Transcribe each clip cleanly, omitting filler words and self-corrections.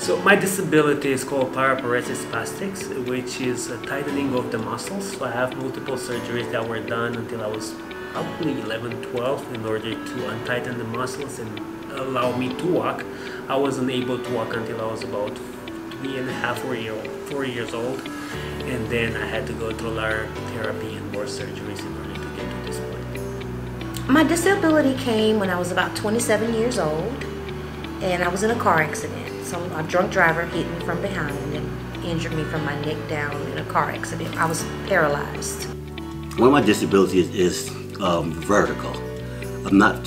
So my disability is called paraparesis spastics, which is a tightening of the muscles. So I have multiple surgeries that were done until I was probably 11, 12 in order to untighten the muscles and allow me to walk. I wasn't able to walk until I was about 3.5, 4 years old. And then I had to go through a lot of therapy and more surgeries in order to get to this point. My disability came when I was about 27 years old, and I was in a car accident. So a drunk driver hit me from behind and injured me from my neck down in a car accident. I was paralyzed. One of my disabilities is vertical. I'm not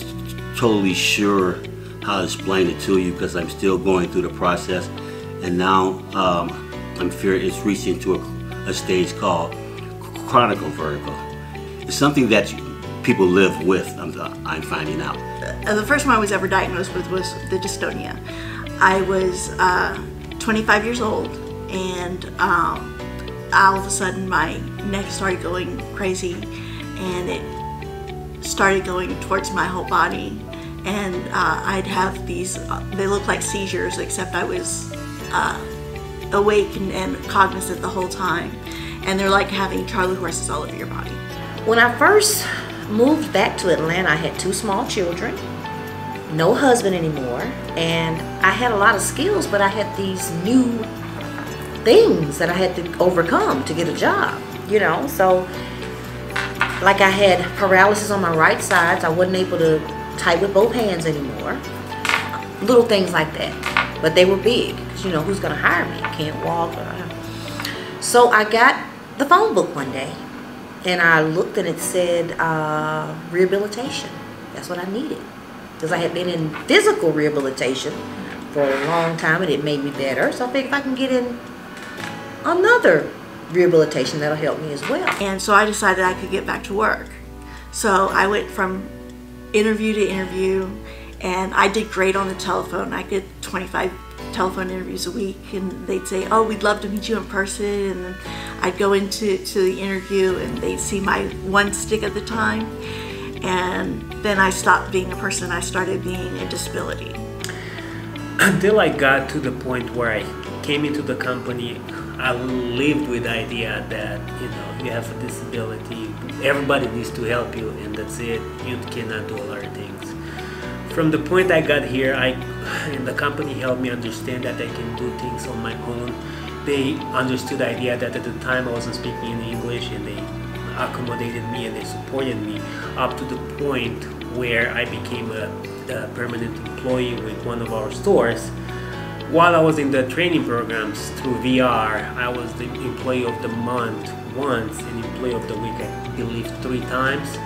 totally sure how to explain it to you because I'm still going through the process, and now I'm fearing it's reaching to a stage called chronic vertigo. It's something that people live with, I'm finding out. The first one I was ever diagnosed with was the dystonia. I was 25 years old, and all of a sudden my neck started going crazy, and it started going towards my whole body, and I'd have these, they looked like seizures, except I was awake and cognizant the whole time, and they're like having Charlie horses all over your body. When I first moved back to Atlanta, I had 2 small children, no husband anymore, and I had a lot of skills, but I had these new things that I had to overcome to get a job, you know. So like I had paralysis on my right side, so I wasn't able to type with both hands anymore. Little things like that, but they were big, because you know, who's gonna hire me? Can't walk. So I got the phone book one day, and I looked and it said rehabilitation. That's what I needed, because I had been in physical rehabilitation for a long time and it made me better. So I figured if I can get in another rehabilitation, that'll help me as well. And so I decided I could get back to work. So I went from interview to interview, and I did great on the telephone. I did 25 telephone interviews a week, and they'd say, oh, we'd love to meet you in person, and then I'd go into the interview and they'd see my one stick at the time, and then I stopped being a person. I started being a disability. Until I got to the point where I came into the company, I lived with the idea that, you know, you have a disability, everybody needs to help you, and that's it. You cannot do a lot of things. From the point I got here, and the company helped me understand that I can do things on my own. They understood the idea that at the time I wasn't speaking in English, and they accommodated me and they supported me up to the point where I became a permanent employee with one of our stores. While I was in the training programs through VR, I was the employee of the month once and employee of the week, I believe, 3 times.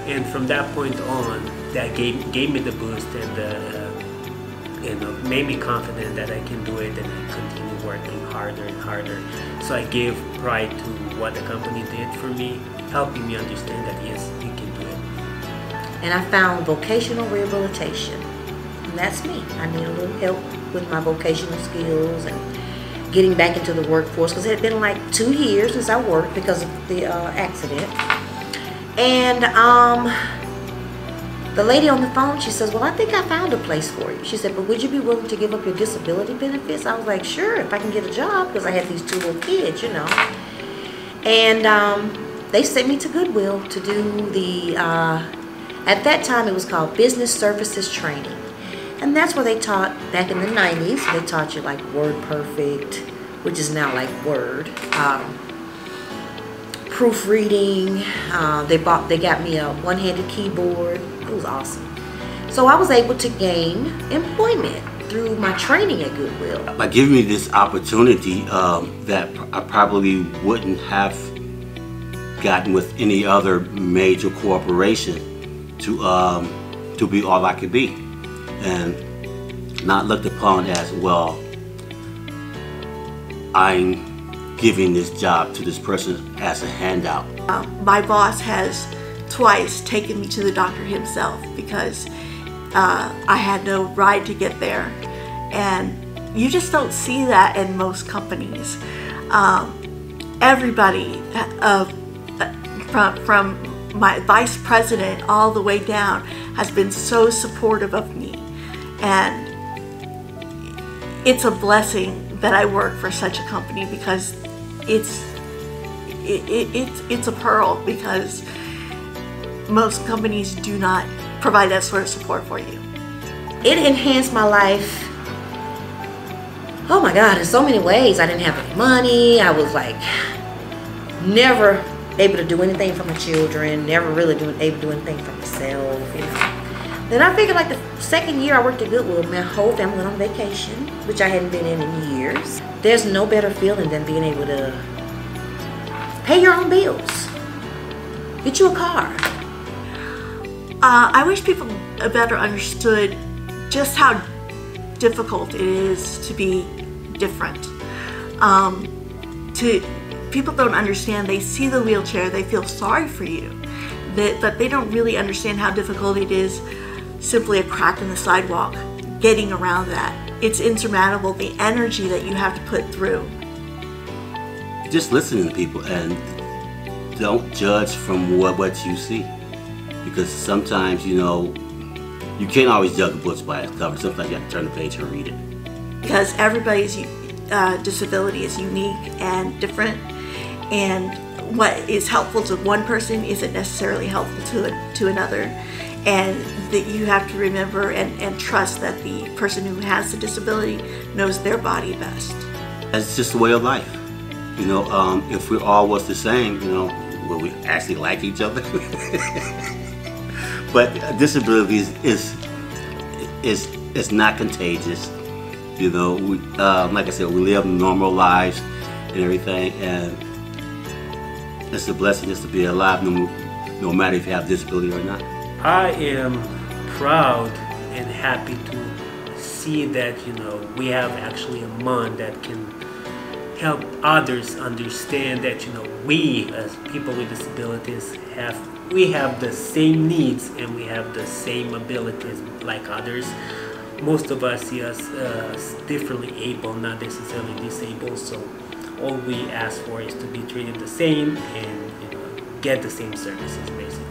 And from that point on, that gave me the boost and made me confident that I can do it, and I continue working harder and harder. So I gave pride to what the company did for me, helping me understand that yes, you can do it. And I found vocational rehabilitation, and that's me. I need a little help with my vocational skills and getting back into the workforce, because it had been like 2 years since I worked because of the accident. And the lady on the phone, she says, well, I think I found a place for you. She said, but would you be willing to give up your disability benefits? I was like, sure, if I can get a job, because I had these 2 little kids, you know. And they sent me to Goodwill to do the, at that time it was called Business Services Training. And that's where they taught, back in the 90s, they taught you like WordPerfect, which is now like Word. Proofreading. They got me a one-handed keyboard. It was awesome. So I was able to gain employment through my training at Goodwill. By giving me this opportunity that I probably wouldn't have gotten with any other major corporation to be all I could be, and not looked upon as, well, I'm giving this job to this person as a handout. My boss has twice taken me to the doctor himself because I had no ride to get there, and you just don't see that in most companies. Everybody from my vice president all the way down has been so supportive of me, and it's a blessing that I work for such a company, because it's a pearl, because most companies do not provide that sort of support for you. It enhanced my life. Oh my God, in so many ways. I didn't have any money. I was like never able to do anything for my children, never really able to do anything for myself, you know. Then I figured like the second year I worked at Goodwill, my whole family went on vacation, which I hadn't been in years. There's no better feeling than being able to pay your own bills, get you a car. I wish people better understood just how difficult it is to be different. People don't understand. They see the wheelchair, they feel sorry for you, but they don't really understand how difficult it is. Simply a crack in the sidewalk, getting around that. It's insurmountable, the energy that you have to put through. Just listen to people and don't judge from what you see. Because sometimes, you know, you can't always judge a book by its cover. Sometimes you have to turn the page and read it. Because everybody's disability is unique and different, and what is helpful to one person isn't necessarily helpful to another. And that you have to remember and trust that the person who has the disability knows their body best. It's just a way of life. You know, if we all was the same, you know, would we actually like each other? But disability is not contagious. You know, we, like I said, we live normal lives and everything, and it's a blessing just to be alive, no matter if you have disability or not. I am proud and happy to see that, you know, we have actually a month that can help others understand that, you know, we as people with disabilities have the same needs and we have the same abilities like others. Most of us see us differently able, not necessarily disabled, so all we ask for is to be treated the same and, you know, get the same services basically.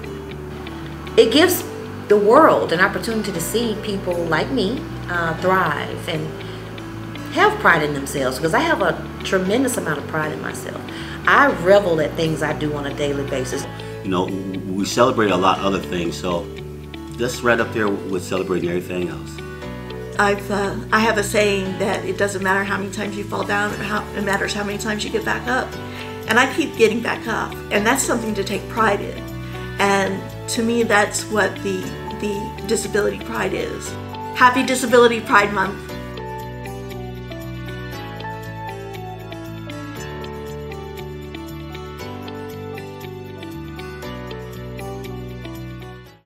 It gives the world an opportunity to see people like me thrive and have pride in themselves, because I have a tremendous amount of pride in myself. I revel at things I do on a daily basis. You know, we celebrate a lot of other things, so that's right up there with celebrating everything else. I have a saying that it doesn't matter how many times you fall down, it matters how many times you get back up. And I keep getting back up, and that's something to take pride in. And to me, that's what the Disability Pride is. Happy Disability Pride Month.